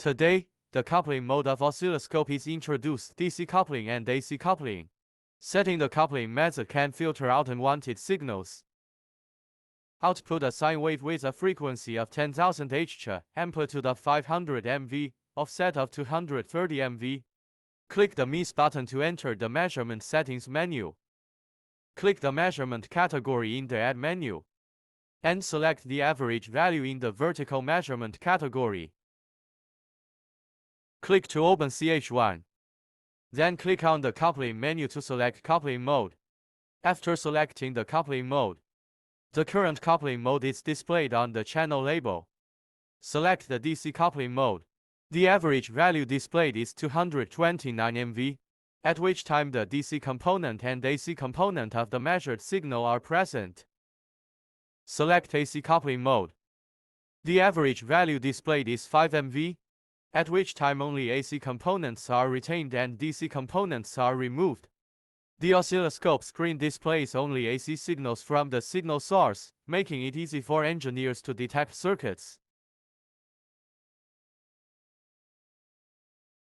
Today, the coupling mode of oscilloscope is introduced: DC coupling and AC coupling. Setting the coupling method can filter out unwanted signals. Output a sine wave with a frequency of 10,000 Hz, amplitude of 500 mV, offset of 230 mV. Click the Miss button to enter the measurement settings menu. Click the measurement category in the Add menu, and select the average value in the vertical measurement category. Click to open CH1. Then click on the coupling menu to select coupling mode. After selecting the coupling mode, the current coupling mode is displayed on the channel label. Select the DC coupling mode. The average value displayed is 229 mV, at which time the DC component and AC component of the measured signal are present. Select AC coupling mode. The average value displayed is 5 mV, at which time only AC components are retained and DC components are removed. The oscilloscope screen displays only AC signals from the signal source, making it easy for engineers to detect circuits.